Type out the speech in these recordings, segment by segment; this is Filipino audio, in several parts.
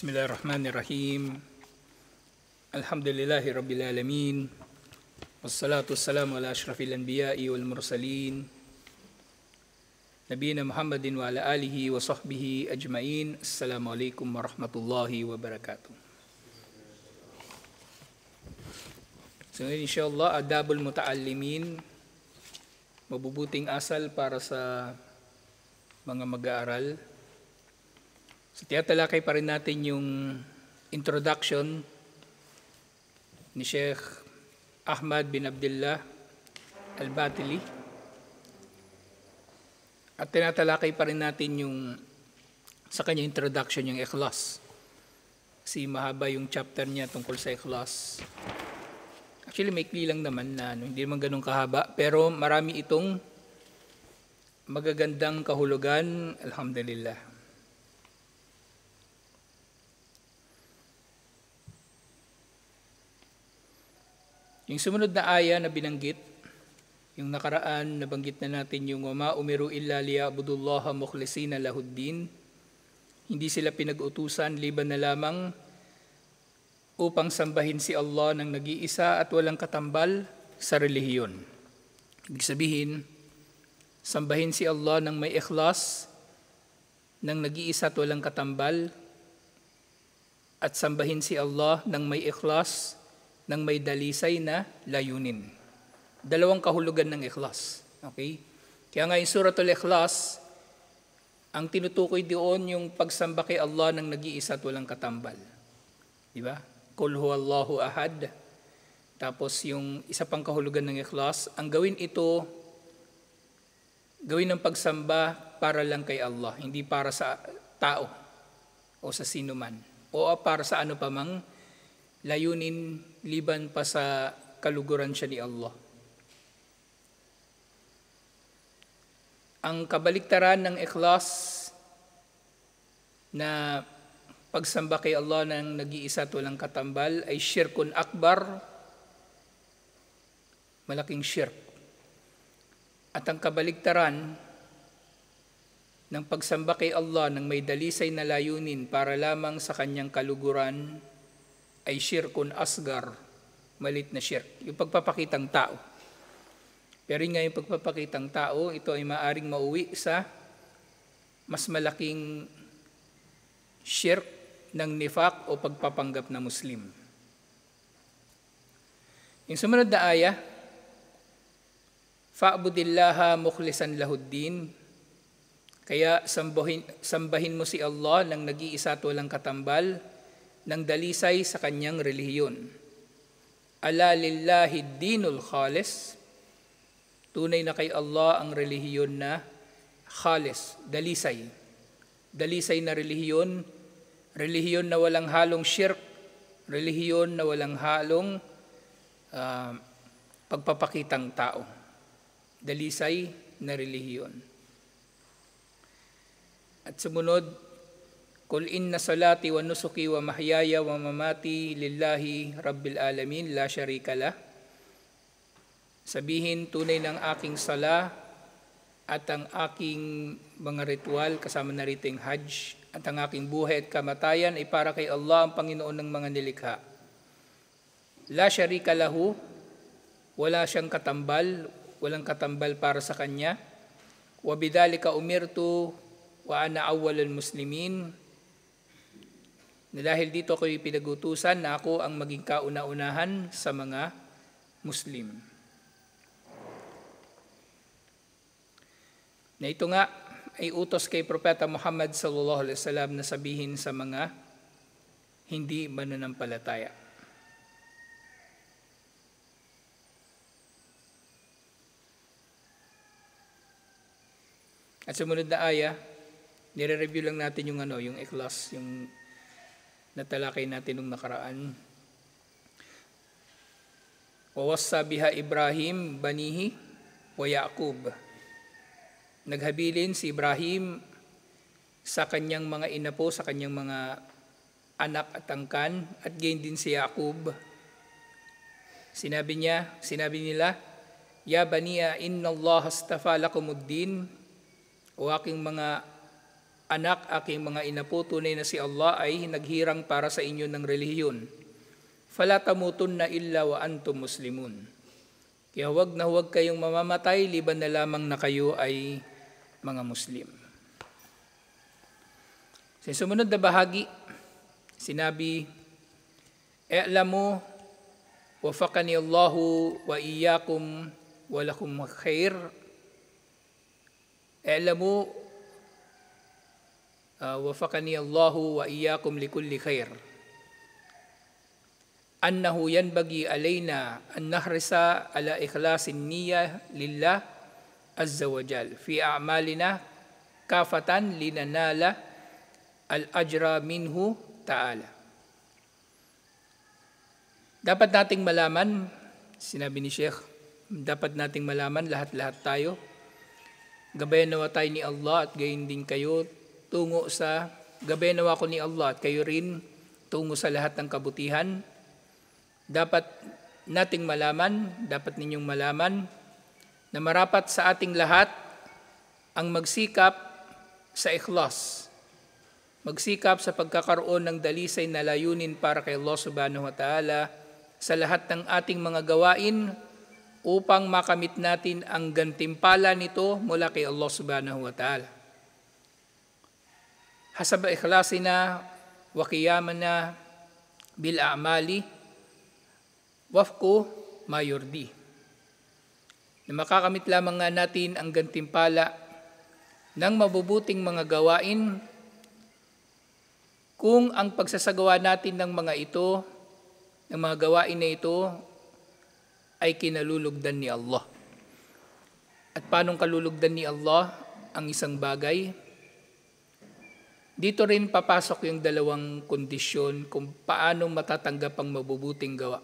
Bismillahirrahmanirrahim. Alhamdulillahi Rabbil Alamin. Wassalatu wassalamu ala ashrafil anbiya'i wal mursalin. Nabiyina Muhammadin wa ala alihi wa sahbihi ajma'in. Assalamualaikum warahmatullahi wabarakatuh. So insyaAllah, adabul muta'allimin. Mabubuting asal para sa mga mag-aaral. So tiyatalakay pa rin natin yung introduction ni Sheikh Ahmad bin Abdullah Al-Batili. At tinatalakay pa rin natin yung sa kanyang introduction yung ikhlas. Kasi mahaba yung chapter niya tungkol sa ikhlas. Actually, maikli lang naman na hindi naman ganun kahaba. Pero marami itong magagandang kahulugan. Alhamdulillah. Yung sumunod na aya na binanggit, yung nakaraan, nabanggit na natin yung wama umiru illa liya'budullaha mukhlisina lahuddin. Hindi sila pinag-utusan liban na lamang upang sambahin si Allah ng nag-iisa at walang katambal sa relihiyon. Ibig sabihin, sambahin si Allah ng may ikhlas, ng nag-iisa at walang katambal, at sambahin si Allah ng may ikhlas, ng may dalisay na layunin. Dalawang kahulugan ng ikhlas. Okay? Kaya nga yung suratul ikhlas, ang tinutukoy doon yung pagsamba kay Allah ng nag-iisa at walang katambal. Di ba? Qul huwallahu ahad. Tapos yung isa pang kahulugan ng ikhlas, ang gawin ito, gawin ng pagsamba para lang kay Allah, hindi para sa tao o sa sino man. O para sa ano pa mang layunin liban pa sa kaluguran siya ni Allah. Ang kabaliktaran ng ikhlas na pagsamba kay Allah ng nag-iisa at walang katambal ay syirkun akbar, malaking syirk. At ang kabaliktaran ng pagsamba kay Allah ng may dalisay na layunin para lamang sa kanyang kaluguran ay syirkun asgar, malit na syirk, yung pagpapakitang tao. Pero nga yung pagpapakitang tao, ito ay maaring mauwi sa mas malaking syirk ng nifaq o pagpapanggap na Muslim. Yung sumunod na aya, fa'budillaha mukhlisan lahuddin, kaya sambahin mo si Allah ng nag-iisa at walang katambal, ng dalisay sa kanyang relihiyon. Ala lillahi dinul khalis, tunay na kay Allah ang relihiyon na khalis, dalisay. Dalisay na relihiyon, relihiyon na walang halong syirk, relihiyon na walang halong pagpapakitang tao. Dalisay na relihiyon. At sumunod, Qul inna salati wa nusuki wa mahyaya wa mamati lillahi rabbil alamin la syarika lah. Sabihin, tunay ng aking sala at ang aking mga ritual, kasama na rito yung hajj, at ang aking buhay at kamatayan ay para kay Allah, ang Panginoon ng mga nilikha. La syarika lahu, wala siyang katambal, walang katambal para sa kanya. Wa bidhalika umirtu wa ana awwalul muslimin. Na dahil dito ako'y pinagutusan na ako ang maging kauna-unahan sa mga Muslim. Na ito nga ay utos kay Propeta Muhammad sallallahu alaihi wasallam na sabihin sa mga hindi mananampalataya. At sumunod na aya, nire-review lang natin yung yung ikhlas, yung natalakay natin nung nakaraan. Wawassa biha Ibrahim banihi wa Yaqub. Naghabilin si Ibrahim sa kanyang mga inapo, sa kanyang mga anak at angkan, at gayon din si Yaqub. Sinabi nila, Ya baniya, inna Allah astafa lakumuddin, o aking mga Anak, aking mga ina po, tunay na si Allah ay naghirang para sa inyo ng relihiyon. Fala tamutunna illa wa antum muslimun. Kaya huwag na huwag kayong mamamatay, liban na lamang na kayo ay mga Muslim. Sa sumunod na bahagi, sinabi, I'lamu, wafaqani Allahu wa iyyakum wa lakum khair. I'lamu, wafaqani Allahu wa iyyakum likulli khair. Annahu yanbaghi alayna an nahrisa ala ikhlasin niyyah lillah azza wa jal fi a'malina kafatan linanala al-ajra minhu ta'ala. Dapat nating malaman, sinabi ni Sheikh, dapat nating malaman lahat-lahat tayo, gabayan nawa tayo ni Allah at gayon din kayo tungo sa, gabayan nawa ko ni Allah at kayo rin tungo sa lahat ng kabutihan. Dapat nating malaman, dapat ninyong malaman na marapat sa ating lahat ang magsikap sa ikhlas. Magsikap sa pagkakaroon ng dalisay na layunin para kay Allah subhanahu wa ta'ala sa lahat ng ating mga gawain upang makamit natin ang gantimpala nito mula kay Allah subhanahu wa ta'ala. Hasab ikhlasina wa qiyamana bil a'mali wafku mayurdi. Na makakamit lamang nga natin ang gantimpala ng mabubuting mga gawain kung ang pagsasagawa natin ng mga ito, ng mga gawain na ito, ay kinalulugdan ni Allah. At paanong kalulugdan ni Allah ang isang bagay? Dito rin papasok yung dalawang kondisyon kung paano matatanggap ang mabubuting gawa.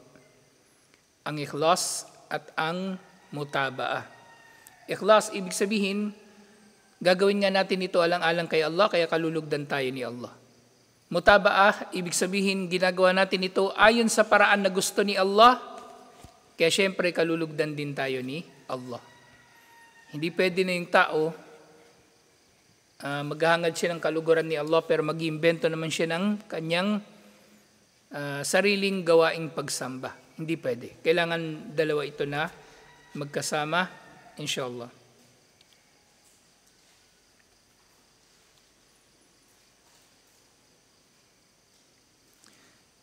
Ang ikhlas at ang mutaba'ah. Ikhlas, ibig sabihin, gagawin nga natin ito alang-alang kay Allah, kaya kalulugdan tayo ni Allah. Mutaba'ah, ibig sabihin, ginagawa natin ito ayon sa paraan na gusto ni Allah, kaya syempre kalulugdan din tayo ni Allah. Hindi pwede na yung tao, maghahangad siya ng kaluguran ni Allah, pero mag-iimbento naman siya ng kanyang sariling gawaing pagsamba. Hindi pwede. Kailangan dalawa ito na magkasama, inshallah.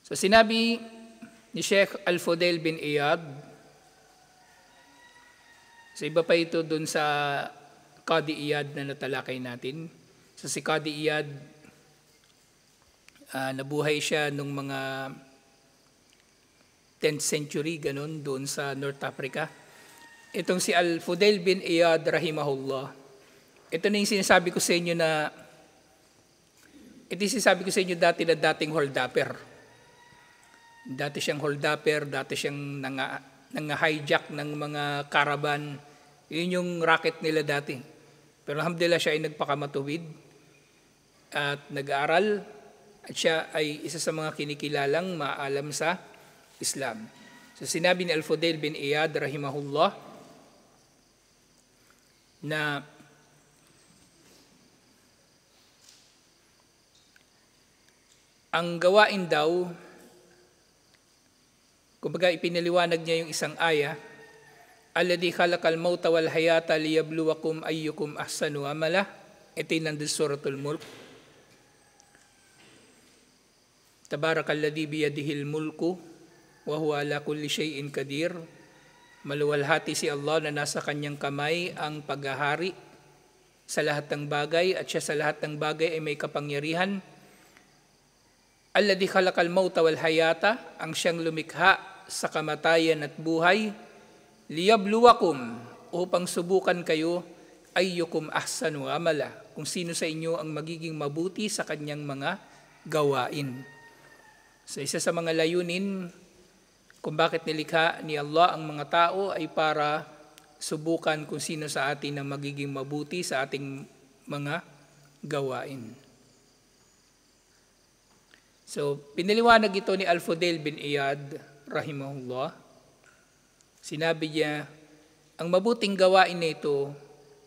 So sinabi ni Sheikh Al-Fudail bin Iyad, sa iba pa ito dun sa Qadi Iyad na natalakay natin. So si Qadi Iyad, nabuhay siya nung mga 10th century, ganun, doon sa North Africa. Itong si Al-Fudail bin Iyad, rahimahullah, ito na yung sinasabi ko sa inyo na, ito yung sinasabi ko sa inyo dati na dating hold-upper. Dati siyang hold-upper, dati siyang nang-hijack ng mga caravan. Yun yung racket nila dati. Pero alhamdulillah siya ay nagpakamatuwid at nag-aaral at siya ay isa sa mga kinikilalang maalam sa Islam. So sinabi ni Al-Fudail bin Iyad rahimahullah na ang gawain daw, kumbaga ipinaliwanag niya yung isang aya, alladhi khalaqal mauta wal hayata liyabluwakum ayyukum ahsanu amala. Ito yung nandun suratul Mulk. Tabarakalladhi biyadihil mulku wa huwa ala kulli shay'in qadir. Maluwalhati si Allah na nasa kanyang kamay ang paghahari sa lahat ng bagay at siya sa lahat ng bagay ay may kapangyarihan. Alladhi khalaqal mauta wal hayata, ang siyang lumikha sa kamatayan at buhay, liyabluwakum, upang subukan kayo, ayyukum ahsanu amala, kung sino sa inyo ang magiging mabuti sa kanyang mga gawain. So isa sa mga layunin kung bakit nilikha ni Allah ang mga tao ay para subukan kung sino sa atin ang magiging mabuti sa ating mga gawain. So, pinaliwanag ito ni Al-Fudail bin Iyad, rahimahullah. Sinabi niya, ang mabuting gawain na ito,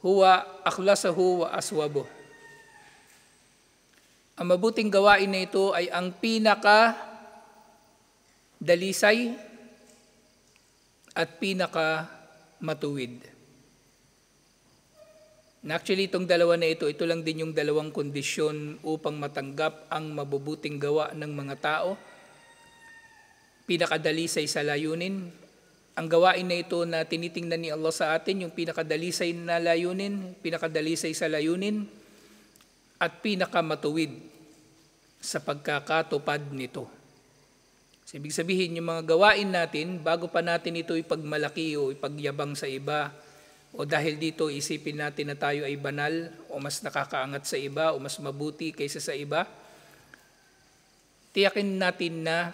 huwa akhlasahu wa aswabuh. Ang mabuting gawain na ito ay ang pinaka dalisay at pinaka matuwid. Actually, itong dalawa na ito lang din yung dalawang kondisyon upang matanggap ang mabubuting gawa ng mga tao. Pinakadalisay sa layunin. Ang gawain na ito na tinitingnan ni Allah sa atin, yung pinakadalisay na layunin, pinakadalisay sa layunin, at pinakamatuwid sa pagkakatupad nito. So, ibig sabihin, yung mga gawain natin, bago pa natin ito ipagmalaki o ipagyabang sa iba, o dahil dito isipin natin na tayo ay banal, o mas nakakaangat sa iba, o mas mabuti kaysa sa iba, tiyakin natin na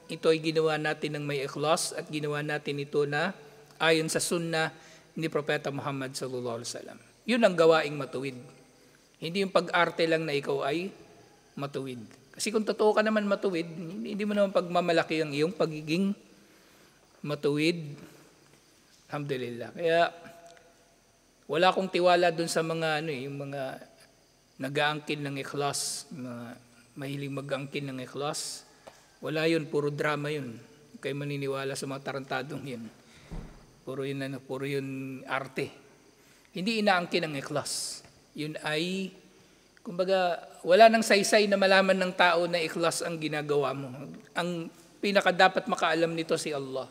ito ay ginawa natin ng may ikhlas at ginawa natin ito na ayon sa sunnah ni Propeta Muhammad sallallahu alaihi wasallam. Yun ang gawaing matuwid. Hindi yung pag-arte lang na ikaw ay matuwid. Kasi kung totoo ka naman matuwid, hindi mo naman pagmamalaki ang iyong pagiging matuwid. Alhamdulillah. Kaya wala akong tiwala dun sa mga yung mga nag-aangkin ng ikhlas, mga mahiling mag-aangkin ng ikhlas. Wala yun, puro drama yun. Kayo maniniwala sa mga tarantadong yun. Puro yun arte. Hindi inaangkin ang ikhlas. Yun ay, kumbaga, wala nang saysay na malaman ng tao na ikhlas ang ginagawa mo. Ang pinakadapat makaalam nito si Allah.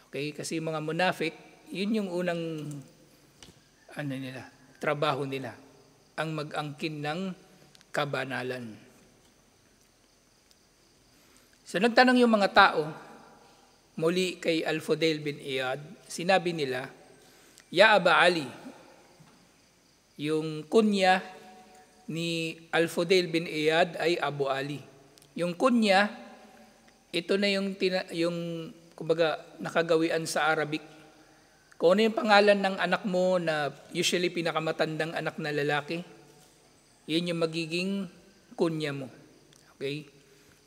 Okay? Kasi mga munafik, yun yung unang trabaho nila. Ang mag-angkin ng kabanalan. So nagtanong yung mga tao, muli kay Al-Fudail bin Iyad, sinabi nila, Ya Aba Ali, yung kunya ni Al-Fudail bin Iyad ay Abu Ali. Yung kunya, ito na yung kumbaga nakagawian sa Arabic. Kung ano yung pangalan ng anak mo na usually pinakamatandang anak na lalaki, yun yung magiging kunya mo. Okay?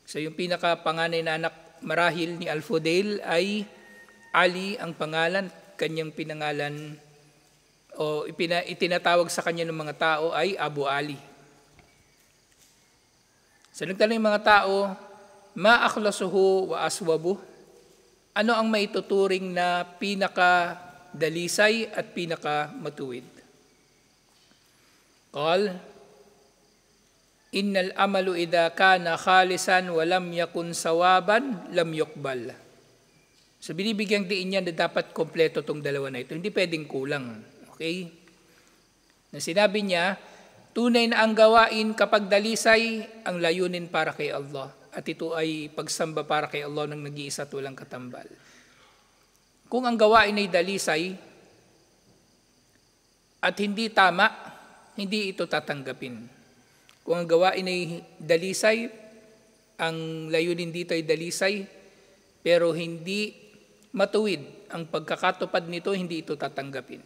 So yung pinakapanganay na anak marahil ni Al-Fudail ay Ali ang pangalan, kanyang pinangalan o itinatawag sa kanya ng mga tao ay Abu Ali. So nagtanong yung mga tao, ma akhlasuhu wa aswabu? Ano ang maituturing na pinaka-dalisay at pinaka-matuwid? Qal, Innal amalu idha kana khalisan wa lam yakun sawaban lam yuqbal. So binibigyang diin niya na dapat kompleto tong dalawa na ito. Hindi pwedeng kulang. Okay? Na sinabi niya, tunay na ang gawain kapag dalisay ang layunin para kay Allah. At ito ay pagsamba para kay Allah ng nag-iisa at walang katambal. Kung ang gawain ay dalisay at hindi tama, hindi ito tatanggapin. Kung ang gawain ay dalisay, ang layunin dito ay dalisay, pero hindi matuwid ang pagkakatupad nito, hindi ito tatanggapin.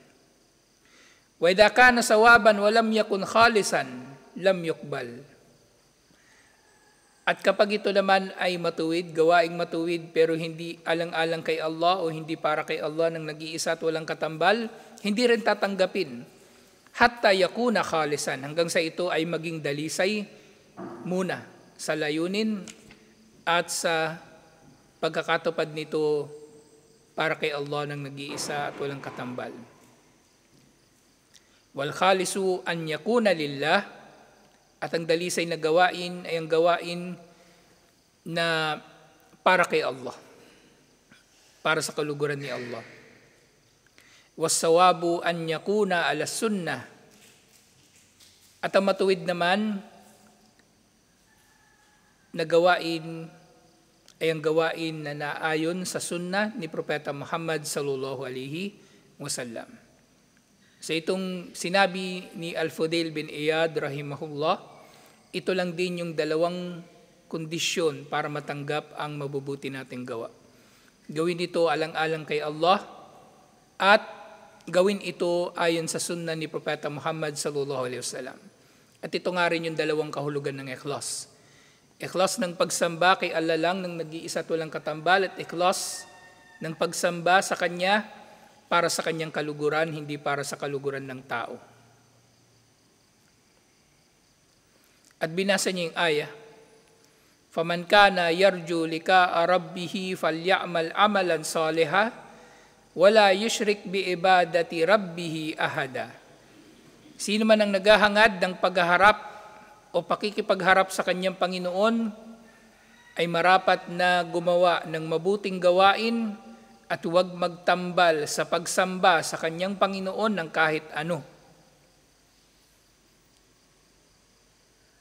Wa idha kana sawaban wa lam yakun khalisan, lam yuqbal. At kapag ito naman ay matuwid, gawaing matuwid, pero hindi alang-alang kay Allah o hindi para kay Allah ng nag-iisa at walang katambal, hindi rin tatanggapin. Hatta yakuna khalisan, hanggang sa ito ay maging dalisay muna sa layunin at sa pagkakatupad nito para kay Allah ng nag-iisa at walang katambal. Wal khalisu an yakuna lillah, at ang dalisay na gawain ay ang gawain na para kay Allah, para sa kaluguran ni Allah. Wassawabu an yakuna ala sunnah, at ang matuwid naman na gawain ay ang gawain na naayon sa sunnah ni Propeta Muhammad sallallahu alaihi wasallam. So itong sinabi ni Al-Fudail bin Iyad rahimahullah, ito lang din yung dalawang kondisyon para matanggap ang mabubuti nating gawa. Gawin ito alang-alang kay Allah at gawin ito ayon sa sunnah ni Propeta Muhammad sallallahu alaihi wasallam. At ito nga rin yung dalawang kahulugan ng ikhlas. Ikhlas ng pagsamba kay Allah lang ng nag-iisa at walang katambal, at ikhlas ng pagsamba sa Kanya para sa Kanyang kaluguran, hindi para sa kaluguran ng tao. At binasa niya yung ayah, "Faman kana yarju liqa'a rabbih falyamal amalan salihah wala yushrik bi ibadati rabbih ahada." Sino man ang naghahangad ng pagharap o pakikipagharap sa kanyang Panginoon ay marapat na gumawa ng mabuting gawain at huwag magtambal sa pagsamba sa kanyang Panginoon ng kahit ano.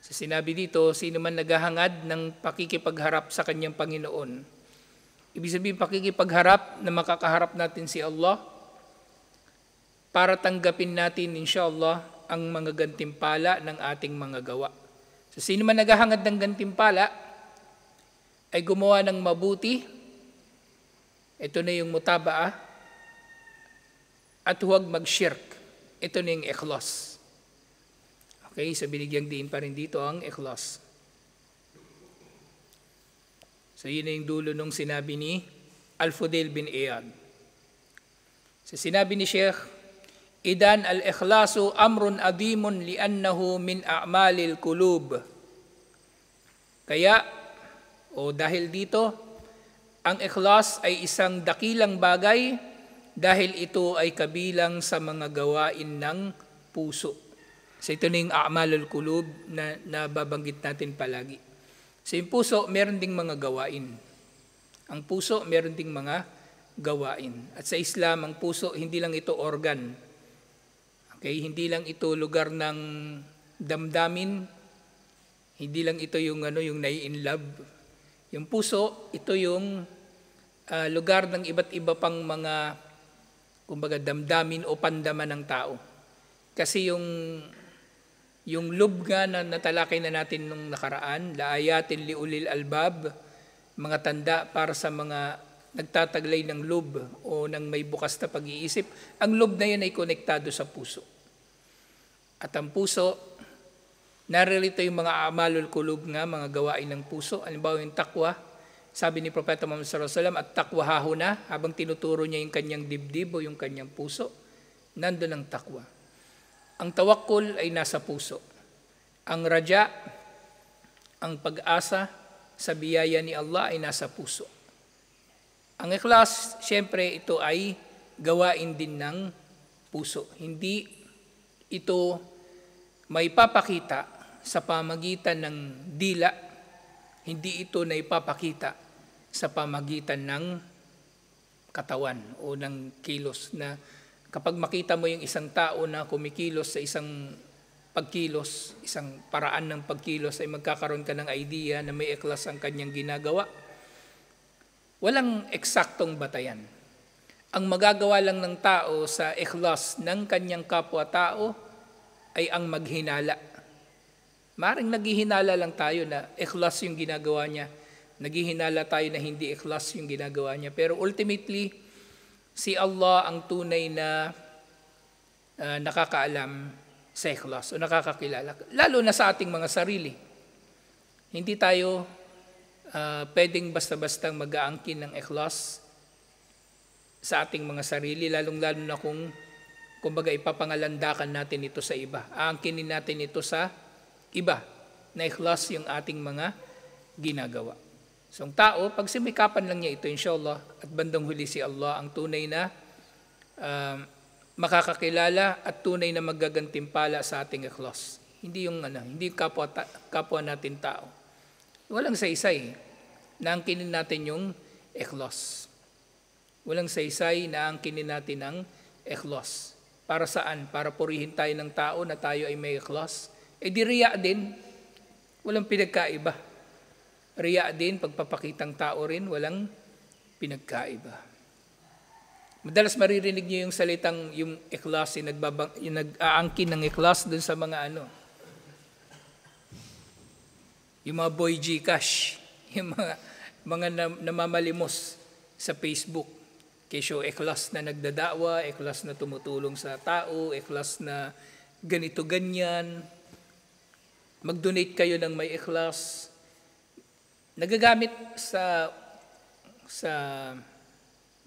Sa sinabi dito, sino man naghahangad ng pakikipagharap sa kanyang Panginoon. Ibig sabihin, pakikipagharap na makakaharap natin si Allah para tanggapin natin, insyaAllah, ang mga gantimpala ng ating mga gawa. So, sino man naghahangad ng gantimpala ay gumawa ng mabuti. Ito na yung mutabaa. At huwag mag-shirk. Ito na yung ikhlas. Okay, so binigyang diin pa rin dito ang ikhlas. So yun na yung dulo nung sinabi ni Al-Fudail bin Iyad. So sinabi ni Sheikh, "Idan al-ikhlasu amrun adimun li'annahu min a'malil kulub." Kaya, o dahil dito, ang ikhlas ay isang dakilang bagay dahil ito ay kabilang sa mga gawain ng puso. So ito na yung a'malul kulub na nababanggit natin palagi. So yung puso, meron ding mga gawain. Ang puso, meron ding mga gawain. At sa Islam, ang puso, hindi lang ito organ. Okay? Hindi lang ito lugar ng damdamin. Hindi lang ito yung nai-in love. Yung puso, ito yung lugar ng iba't iba pang mga, kumbaga, damdamin o pandaman ng tao. Kasi yung lub nga na natalakay na natin nung nakaraan, laayatin liulil albab, mga tanda para sa mga nagtataglay ng lub o ng may bukas na pag-iisip, ang lub na yan ay konektado sa puso. At ang puso, naririto yung mga amalul kulub nga, mga gawain ng puso. Halimbawa yung takwa, sabi ni Propeta Muhammad sallallahu alaihi wasallam, at takwa hahuna, habang tinuturo niya yung kanyang dibdib o yung kanyang puso, nandun ang takwa. Ang tawakkul ay nasa puso. Ang raja, ang pag-asa sa biyaya ni Allah ay nasa puso. Ang ikhlas, siyempre ito ay gawain din ng puso. Hindi ito may papakita sa pamagitan ng dila, hindi ito na ipapakita sa pamagitan ng katawan o ng kilos na kapag makita mo yung isang tao na kumikilos sa isang pagkilos, isang paraan ng pagkilos, ay magkakaroon ka ng idea na may ikhlas ang kanyang ginagawa. Walang eksaktong batayan. Ang magagawa lang ng tao sa ikhlas ng kanyang kapwa-tao ay ang maghinala. Maring naghihinala lang tayo na ikhlas yung ginagawa niya. Naghihinala tayo na hindi ikhlas yung ginagawa niya. Pero ultimately, si Allah ang tunay na nakakaalam sa ikhlas o nakakakilala. Lalo na sa ating mga sarili. Hindi tayo pwedeng basta-bastang mag-aangkin ng ikhlas sa ating mga sarili, lalong-lalo na kung kumbaga ipapangalandakan natin ito sa iba. Aangkinin natin ito sa iba na ikhlas yung ating mga ginagawa. So ang tao, pag simikapan lang niya ito, inshallah, at bandang huli si Allah ang tunay na makakakilala at tunay na magagantimpala sa ating ikhlas. Hindi yung hindi kapwa natin tao. Walang saysay na angkinin natin yung ikhlas. Walang saysay na angkinin natin ang ikhlas. Para saan? Para purihin tayo ng tao na tayo ay may ikhlas. Eh di riya din. Walang pinagkaiba. Riya din, pagpapakitang tao rin, walang pinagkaiba. Madalas maririnig niyo yung salitang yung ikhlas, yung nag-aangkin ng ikhlas dun sa mga yung mga boy Gcash, yung mga namamalimos sa Facebook. Kesyo ikhlas na nagdadawa, ikhlas na tumutulong sa tao, ikhlas na ganito ganyan. Mag-donate kayo ng may ikhlas. Nagagamit sa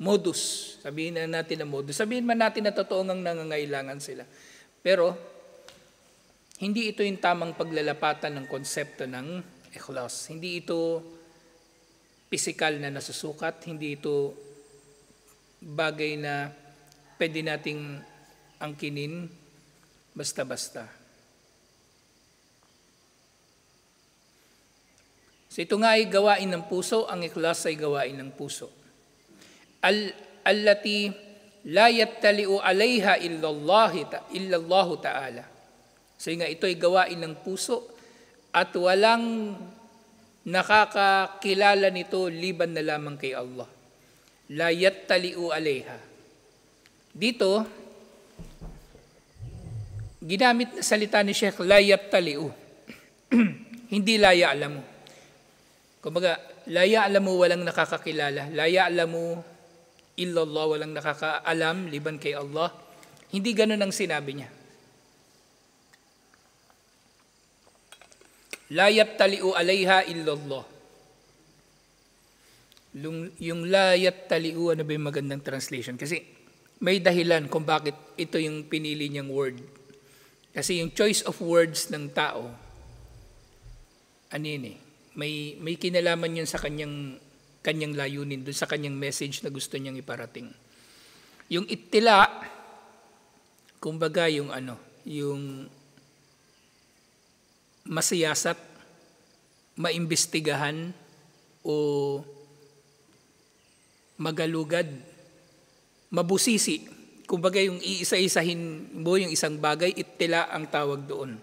modus. Sabihin na natin na modus. Sabihin man natin na totoo ngang nangangailangan sila. Pero Hindi ito yung tamang paglalapatan ng konsepto ng ikhlas. Hindi ito pisikal na nasusukat, hindi ito bagay na pwede nating angkinin basta-basta. So ito nga ay gawain ng puso, ang ikhlas ay gawain ng puso. Allati la yattali'u alayha illallahu ta'ala. So nga ito ay gawain ng puso at walang nakakakilala nito liban na lamang kay Allah. La yattali'u alayha. Dito, ginamit na salita ni Sheikh la yattali'u. Hindi la ya'lamu. Kumbaga, la ya'lamu walang nakakakilala. La ya'lamu illallah walang nakakaalam liban kay Allah. Hindi ganun ang sinabi niya. La yattali'u alayha illallah. Yung la yattali'u, ano ba yung magandang translation? Kasi may dahilan kung bakit ito yung pinili niyang word. Kasi yung choice of words ng tao, ano yun may kinalaman yun sa kanyang layunin, dun sa kanyang message na gusto niyang iparating. Yung ittila, kumbaga yung masiyasat, maimbestigahan o magalugad, mabusisi. Kumbaga yung iisa-isahin mo yung isang bagay, ittila ang tawag doon.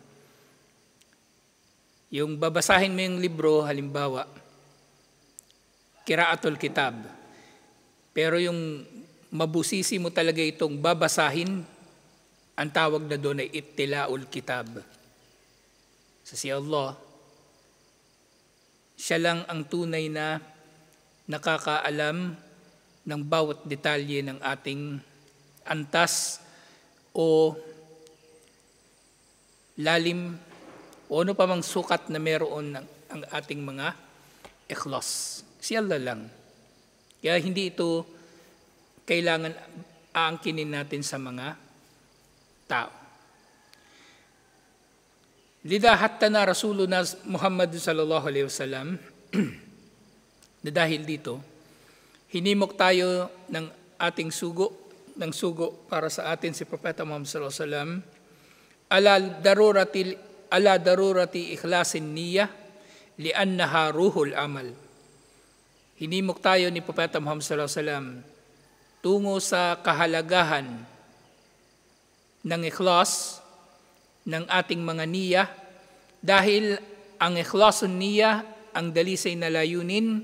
Yung babasahin mo yung libro, halimbawa, Qira'atul Kitab. Pero yung mabusisi mo talaga itong babasahin, ang tawag na doon ay Ittila'ul Kitab. Si Allah, siya lang ang tunay na nakakaalam ng bawat detalye ng ating antas o lalim o ano pa mang sukat na meron ang ating mga ikhlas. Si Allah lang. Kaya hindi ito kailangan aangkinin natin sa mga tao. Lidha hatta na Rasuluna Muhammad sallallahu alaihi wasallam na dahil dito, hinimok tayo ng ating sugo para sa atin si Propeta Muhammad sallallahu alaihi wasallam ala darurati ikhlasin niyya li'annaha ruhul amal. Hinimok tayo ni Propeta Muhammad sallallahu alaihi wasallam tungo sa kahalagahan ng ikhlas ng ating mga niyya dahil ang ikhlasun niyya, ang dalisay na layunin,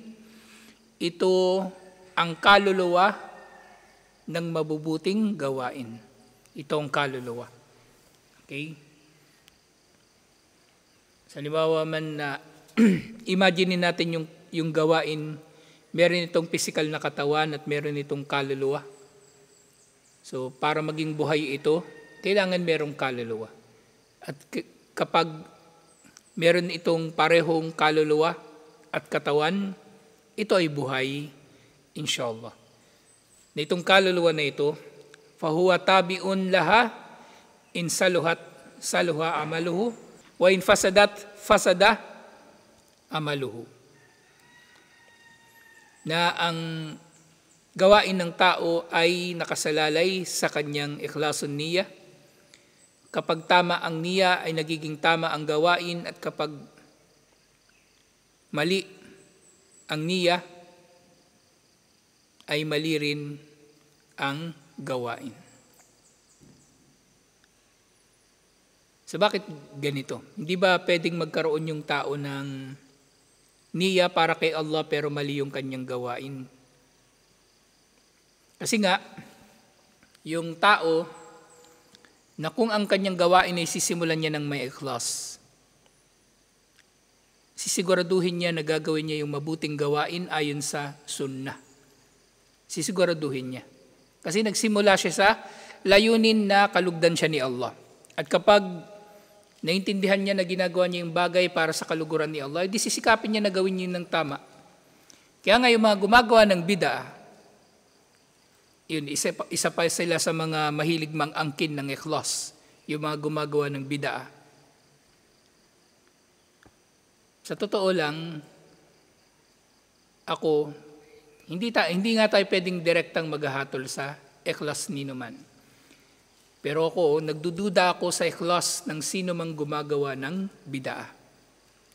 ito ang kaluluwa ng mabubuting gawain. Ito ang kaluluwa. Okay? Sa halimbawa man na imagine natin yung gawain, meron itong physical na katawan at meron itong kaluluwa. So para maging buhay ito, kailangan merong kaluluwa. At kapag meron itong parehong kaluluwa at katawan, ito ay buhay, inshallah. Na itong kaluluwa na ito, fahuwa tabi'un laha in saluha amaluhu wa in fasada amaluhu. Na ang gawain ng tao ay nakasalalay sa kanyang ikhlasun niyya. Kapag tama ang niyya ay nagiging tama ang gawain at kapag mali ang niyya ay mali rin ang gawain. So bakit ganito? Hindi ba pwedeng magkaroon yung tao ng niyya para kay Allah pero mali yung kanyang gawain? Kasi nga, yung tao na kung ang kanyang gawain ay sisimulan niya ng may ikhlas, sisiguraduhin niya na gagawin niya yung mabuting gawain ayon sa sunnah. Sisiguraduhin niya. Kasi nagsimula siya sa layunin na kalugdan siya ni Allah. At kapag naintindihan niya na ginagawa niya yung bagay para sa kaluguran ni Allah, di sisikapin niya na gawin niya ng tama. Kaya nga yung mga gumagawa ng bid'ah, yun, isa pa sila sa mga mahilig mang-angkin ng ikhlas, yung mga gumagawa ng bid'ah. Sa totoo lang, ako, hindi nga tayo pwedeng direktang maghahatol sa ikhlas ni naman. Pero ako, nagdududa ako sa ikhlas ng sino mang gumagawa ng bid'ah.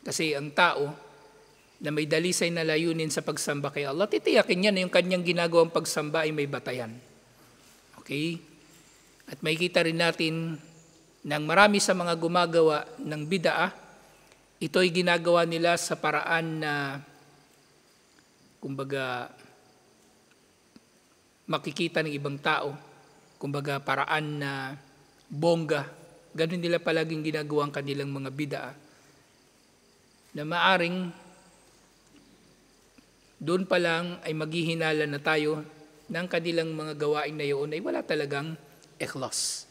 Kasi ang tao na may dalisay na layunin sa pagsamba kay Allah, titiyakin niya na yung kanyang ginagawang pagsamba ay may batayan. Okay? At makikita rin natin na marami sa mga gumagawa ng bid'ah, ito'y ginagawa nila sa paraan na kumbaga makikita ng ibang tao, kumbaga paraan na bongga. Ganun nila palaging ginagawa ang kanilang mga bid'ah. Na maaring doon pa lang ay maghihinala na tayo ng kanilang mga gawain na yun ay wala talagang ikhlas.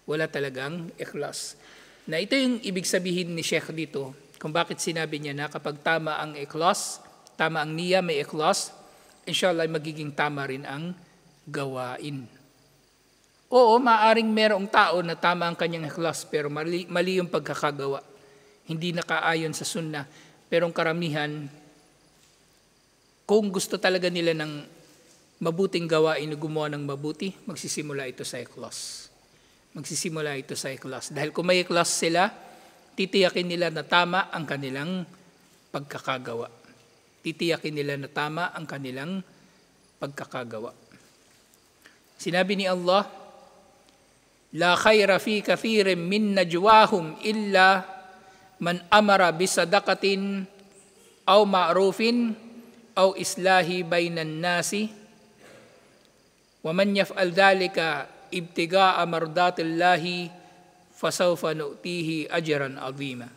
Wala talagang ikhlas. Na ito yung ibig sabihin ni Sheikh dito kung bakit sinabi niya na kapag tama ang ikhlas, tama ang niya, may ikhlas, inshallah ay magiging tama rin ang gawain. Oo, maaring merong tao na tama ang kanyang ikhlas pero mali yung pagkakagawa. Hindi nakaayon sa sunnah. Pero ang karamihan, kung gusto talaga nila ng mabuting gawain na gumawa ng mabuti, magsisimula ito sa ikhlas. Magsisimula ito sa ikhlas. Dahil kung may ikhlas sila, titiyakin nila na tama ang kanilang pagkakagawa. Titiyakin nila na tama ang kanilang pagkakagawa. Sinabi ni Allah, La khayra fi kathirin min najwahum illa man amara bisadaqatin aw ma'rufin aw islahi bainan nasi wa man yaf'al dhalika ibtiga'a mardatillahi fasawfa nu'tihi ajran 'azima.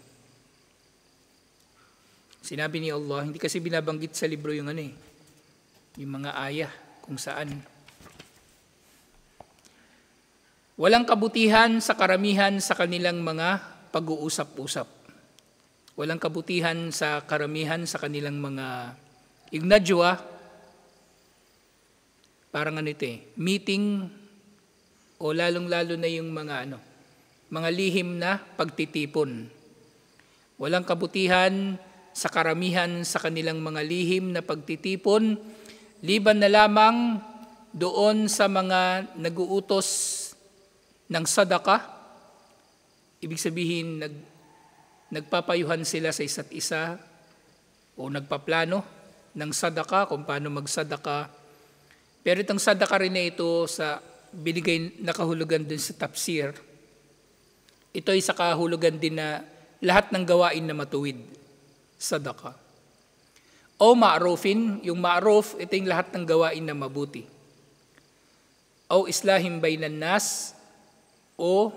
Sinabi ni Allah, hindi kasi binabanggit sa libro yung yung mga ayah kung saan walang kabutihan sa karamihan sa kanilang mga pag-uusap-usap. Walang kabutihan sa karamihan sa kanilang mga ignadjwa, parang meeting o lalong-lalo na yung mga lihim na pagtitipon. Walang kabutihan sa karamihan sa kanilang mga lihim na pagtitipon, liban na lamang doon sa mga naguutos ng sadaka. Ibig sabihin, nagpapayuhan sila sa isa't isa o nagpaplano ng sadaka kung paano magsadaka. Pero itong sadaka rin na ito sa binigay na kahulugan din sa tafsir. Ito ay sa kahulugan din na lahat ng gawain na matuwid. Sadaka. O ma'rufin, yung ma'ruf, ito yung lahat ng gawain na mabuti. O islahim bainan nas, o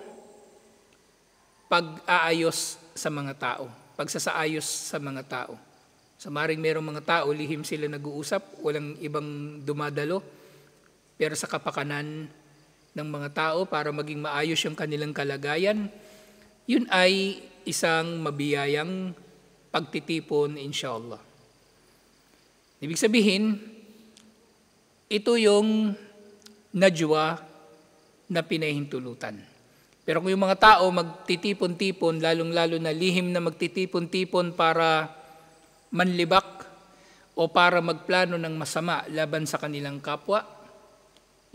pag-aayos sa mga tao, pagsasaayos sa mga tao. So maring merong mga tao, lihim sila nag-uusap, walang ibang dumadalo, pero sa kapakanan ng mga tao para maging maayos yung kanilang kalagayan, yun ay isang mabiyayang pagtitipon inshallah. Ibig sabihin, ito yung najwa na pinahintulutan. Pero kung yung mga tao magtitipon-tipon, lalong-lalo na lihim na magtitipon-tipon para manlibak o para magplano ng masama laban sa kanilang kapwa,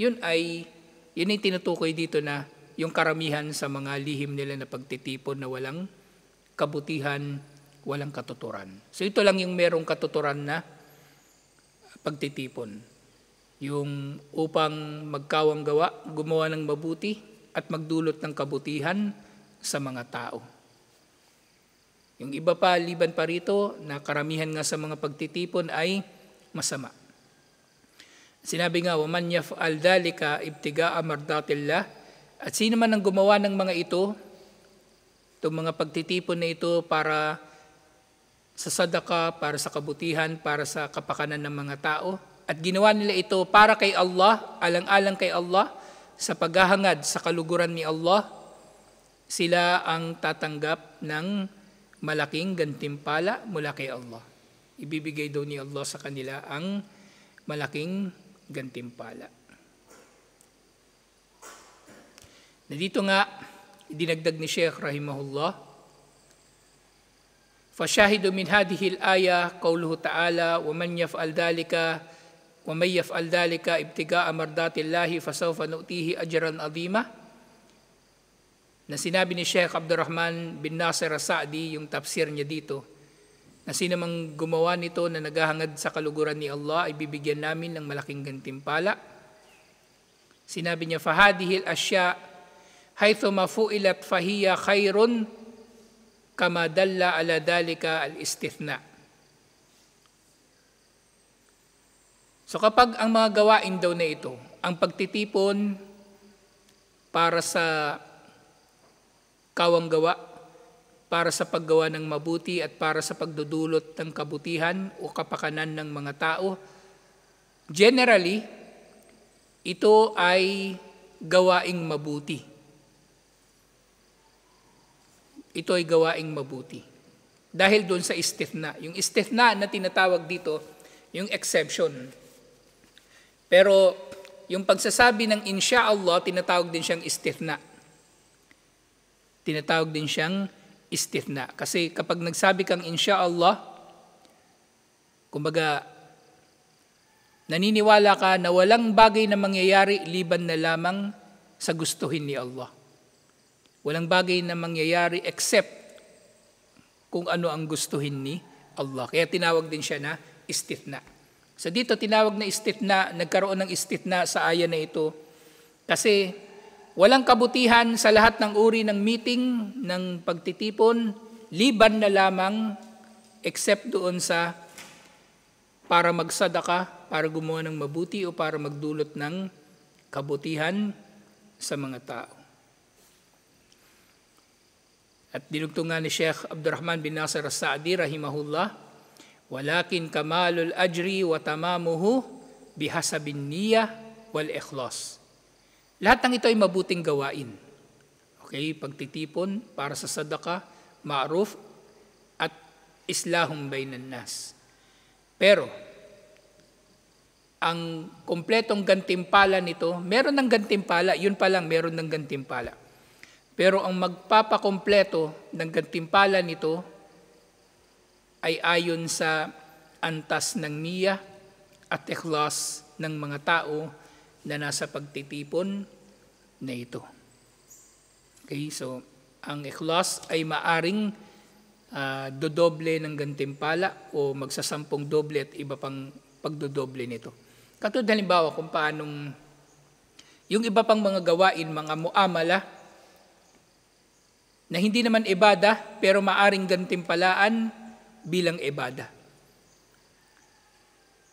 yun ay tinutukoy dito na yung karamihan sa mga lihim nila na pagtitipon na walang kabutihan, walang katuturan. So ito lang yung merong katuturan na pagtitipon. Yung upang magkawang gawa, gumawa ng mabuti, at magdulot ng kabutihan sa mga tao. Yung iba pa, liban pa rito, na karamihan nga sa mga pagtitipon ay masama. Sinabi nga, وَمَنْ يَفْعَلْ ذَلِكَ ابْتِغَاءَ مَرْضَاتِ اللَّهِ. At sino man ang gumawa ng mga ito, itong mga pagtitipon na ito para sa sadaka, para sa kabutihan, para sa kapakanan ng mga tao, at ginawa nila ito para kay Allah, alang-alang kay Allah, sa paghahangad sa kaluguran ni Allah, sila ang tatanggap ng malaking gantimpala mula kay Allah. Ibibigay daw ni Allah sa kanila ang malaking gantimpala. Na dito nga, dinagdag ni Sheikh rahimahullah, فشاهد من هذه الآية قوله تعالى ومن يفعل ذلك ابتغاء مرضات الله فسوف نؤتيه أجرا عظيما, na sinabi ni Sheikh Abdurrahman bin Nasir As-Sa'di, yung tafsir niya dito, na sino mang gumawa nito na naghahangad sa kaluguran ni Allah ay bibigyan namin ng malaking gantimpala. Sinabi niya, فَهَذِهِ الْأَشْيَاء حَيْثُمَا فُئِلَتْ فَهِيَ خَيْرٌ كَمَا دَلَّ عَلَى ذَلِكَ الْإِسْتِثْنَاء. So kapag ang mga gawain daw na ito, ang pagtitipon para sa kawanggawa, para sa paggawa ng mabuti at para sa pagdudulot ng kabutihan o kapakanan ng mga tao, generally, ito ay gawaing mabuti. Ito ay gawaing mabuti. Dahil doon sa istithna. Yung istithna na tinatawag dito, yung exception. Pero yung pagsasabi ng insha'Allah, tinatawag din siyang istithna. Tinatawag din siyang istithna. Kasi kapag nagsabi kang insha'Allah, kumbaga, naniniwala ka na walang bagay na mangyayari liban na lamang sa gustuhin ni Allah. Walang bagay na mangyayari except kung ano ang gustuhin ni Allah. Kaya tinawag din siya na istithna. So dito tinawag na istithna, nagkaroon ng istithna sa aya na ito kasi walang kabutihan sa lahat ng uri ng meeting, ng pagtitipon, liban na lamang except doon sa para magsadaka, para gumawa ng mabuti o para magdulot ng kabutihan sa mga tao. At dinugtong nga ni Sheikh Abdurrahman bin Nasir As-Sa'di rahimahullah, walakin kamalul ajri wa tamamuhu bihasabin niyah wal ikhlas. Lahat ng ito ay mabuting gawain. Okay, pagtitipon para sa sadaka, ma'ruf at islahum bainan nas. Pero ang kompletong gantimpala nito, meron ng gantimpala, yun pa lang meron ng gantimpala. Pero ang magpapakompleto ng gantimpala nito ay ayon sa antas ng niyya at ikhlas ng mga tao na nasa pagtitipon na ito. Okay, so ang ikhlas ay maaring dodoble ng gantimpala o magsasampung doble at iba pang pagdodoble nito. Katulad halimbawa kung paanong yung iba pang mga gawain, mga muamala, na hindi naman ibada pero maaring gantimpalaan bilang ibada.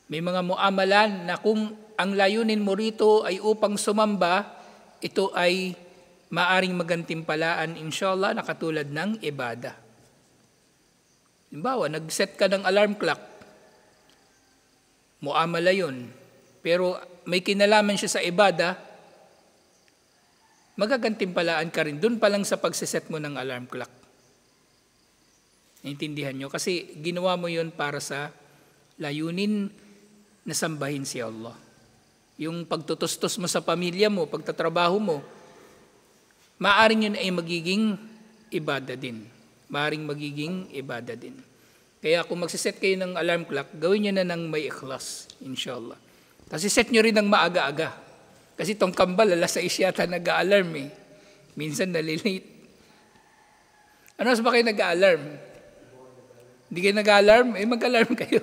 May mga muamala na kung ang layunin mo rito ay upang sumamba, ito ay maaring magantimpalaan inshallah na katulad ng ibada. Halimbawa, nag-set ka ng alarm clock, muamala yun, pero may kinalaman siya sa ibada, magagantimpalaan ka rin doon pa lang sa pagsiset mo ng alarm clock. Naintindihan nyo? Kasi ginawa mo yun para sa layunin na sambahin si Allah. Yung pagtutustos mo sa pamilya mo, pagtatrabaho mo, maaring yun ay magiging ibada din. Maaring magiging ibada din. Kaya kung magsiset kayo ng alarm clock, gawin nyo na ng may ikhlas, inshallah. Kasi set nyo rin ng maaga-aga. Kasi itong kambal, alas 6 yata nag-a-alarm eh. Minsan nalilate. Ano mas ba kayo nag-a-alarm? Hindi kayo nag-a-alarm? Eh mag-alarm kayo.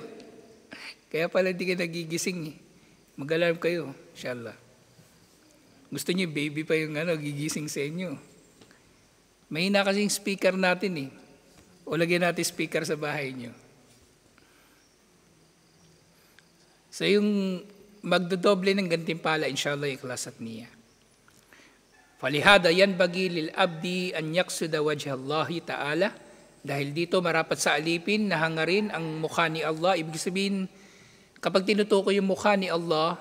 Kaya pala hindi kayo nagigising eh. Mag-alarm kayo, inshallah. Gusto niyo baby pa yung gigising sa inyo. Mahina kasi yung speaker natin eh. O lagyan natin speaker sa bahay niyo. So yung magdodoble ng gantimpala, inshallah, ikhlas at niya. Falihada yanbaghi lil abdi an yaqsida wajha Allah ta'ala. Dahil dito marapat sa alipin na hangarin ang mukha ni Allah. Ibig sabihin, kapag tinutukoy yung mukha ni Allah,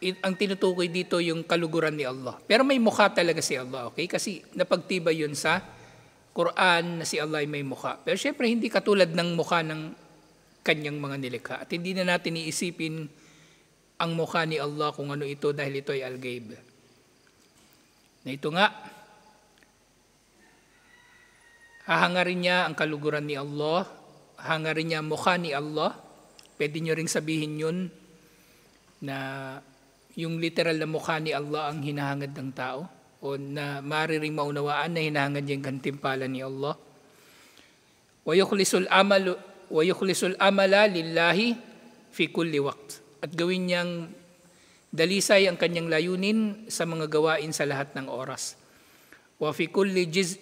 ang tinutukoy dito yung kaluguran ni Allah. Pero may mukha talaga si Allah, okay? Kasi napagtibay yun sa Quran na si Allah ay may mukha. Pero syempre, hindi katulad ng mukha ng kanyang mga nilikha. At hindi na natin iisipin ang mukha ni Allah kung ano ito dahil ito ay al-ghaib. Na ito nga, Hahangarin niya ang kaluguran ni Allah, hahangarin niya ang mukha ni Allah. Pwede nyo ring sabihin yun na yung literal na mukha ni Allah ang hinahangad ng tao o na mariring maunawaan na hinahangad niya yung gantimpala ni Allah. وَيُخْلِصُ الْأَمَلَ لِلَّهِ فِي كُلِّ وَقْتٍ. At gawin niyang dalisay ang kanyang layunin sa mga gawain sa lahat ng oras. وَفِي كُلِّ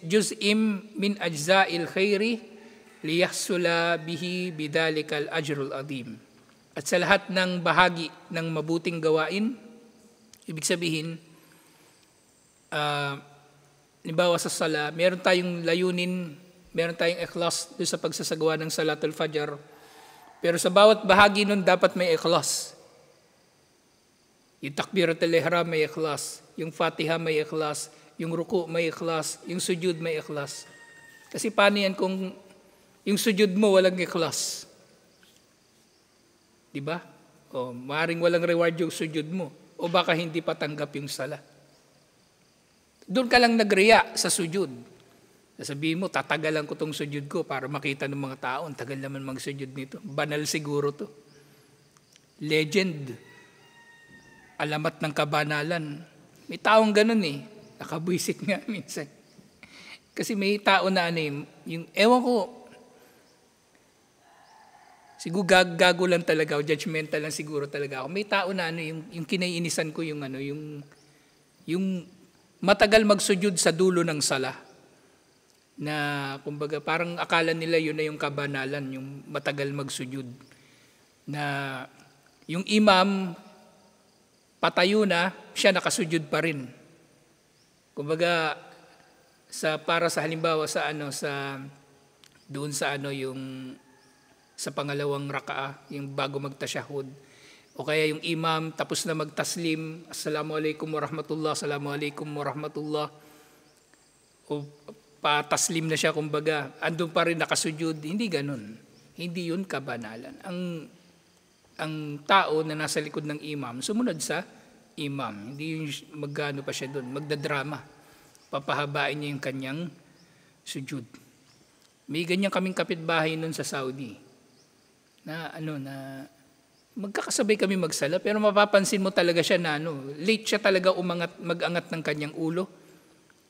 جُزْءٍ مِنْ أَجْزَاءِ الْخَيْرِ لِيَحْصُلَ بِهِ بِذَلِكَ الْأَجْرُ الْعَظِيمِ. At sa lahat ng bahagi ng mabuting gawain, ibig sabihin, halimbawa sa sala, meron tayong layunin, meron tayong ikhlas doon sa pagsasagawa ng Salatul Fajr. Pero sa bawat bahagi nun dapat may ikhlas. Yung Takbiratul Ihram may ikhlas, yung Fatiha may ikhlas, yung ruku may ikhlas, yung sujud may ikhlas. Kasi paano yan kung yung sujud mo walang ikhlas? Di ba? O maaaring walang reward yung sujud mo. O baka hindi patanggap yung sala. Doon ka lang nagriya sa sujud. Sabihin mo, tatagalan ko tong sujud ko para makita ng mga tao. Ang tagal naman magsujud nito. Banal siguro to. Legend. Alamat ng kabanalan. May taong ganun eh. Nakabwisit nga minsan. Kasi may tao na ano yung ewan ko, siguro gago lang talaga o judgmental lang siguro talaga ako. May tao na ano yung kinaiinisan ko yung ano yung matagal magsujud sa dulo ng sala. Na kumbaga parang akala nila yun na yung kabanalan, yung matagal magsujud. Na yung imam patayo na, siya nakasujud pa rin. Kumbaga para sa halimbawa sa doon sa yung sa pangalawang raka'a, yung bago magtasyahud. O kaya yung imam tapos na magtaslim, Assalamualaikum warahmatullah, Assalamualaikum warahmatullah. O pataslim na siya kumbaga, andun pa rin nakasujud. Hindi ganun. Hindi yun kabanalan. Ang tao na nasa likod ng imam, sumunod sa imam. Hindi yung magano pa siya doon, magdadrama. Papahabain niya yung kanyang sujud. May ganyan kaming kapitbahay noon sa Saudi. Na magkakasabay kami magsala, pero mapapansin mo talaga siya na late siya talaga magangat ng kanyang ulo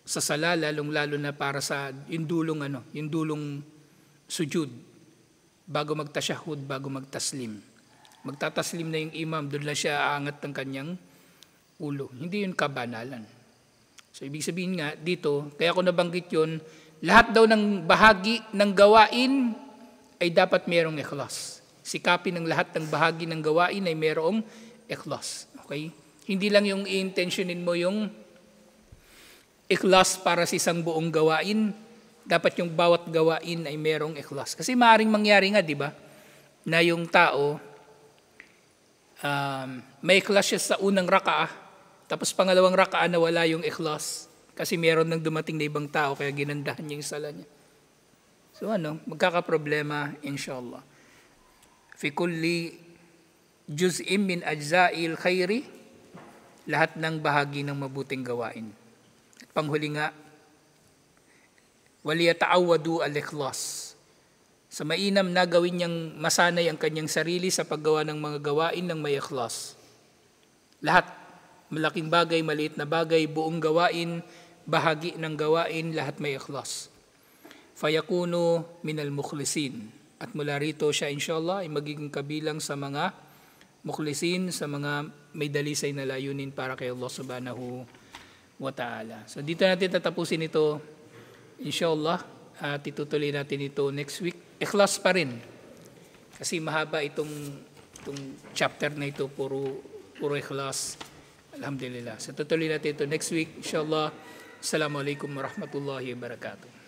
sa sala, lalong-lalo na para sa yung dulong sujud bago magtasyahud, bago magtaslim. Magtataslim na yung imam, doon lang siya aangat ng kanyang ulo. Hindi yun kabanalan. So ibig sabihin nga dito, kaya ko nabanggit yun, lahat daw ng bahagi ng gawain ay dapat mayroong ikhlas. Sikapin ng lahat ng bahagi ng gawain ay mayroong ikhlas. Okay? Hindi lang yung i-intentionin mo yung ikhlas para sa isang buong gawain, dapat yung bawat gawain ay merong ikhlas. Kasi maaaring mangyari nga, di ba, na yung tao, may ikhlas siya sa unang raka'a, tapos pangalawang raka'a na wala yung ikhlas. Kasi meron nang dumating na ibang tao, kaya ginandahan niya yung sala niya. So magkakaproblema, inshallah. Fi kulli juz'in min ajza'il khairi, lahat ng bahagi ng mabuting gawain. Panghuli nga, waliyata'awwadu al-ikhlas. Sa mainam na gawin niyang masanay ang kanyang sarili sa paggawa ng mga gawain ng may ikhlas. Lahat, malaking bagay, maliit na bagay, buong gawain, bahagi ng gawain, lahat may ikhlas. Fayakunu minal mukhlisin. At mula rito siya inshallah ay magiging kabilang sa mga mukhlisin, sa mga may dalisay na layunin para kay Allah subhanahu wa ta'ala. So dito natin tatapusin ito inshallah at itutuloy natin ito next week. Ikhlas pa rin kasi mahaba itong chapter na ito, puro ikhlas. Alhamdulillah. So tutuloy natin ito next week inshallah. Assalamualaikum warahmatullahi wabarakatuh.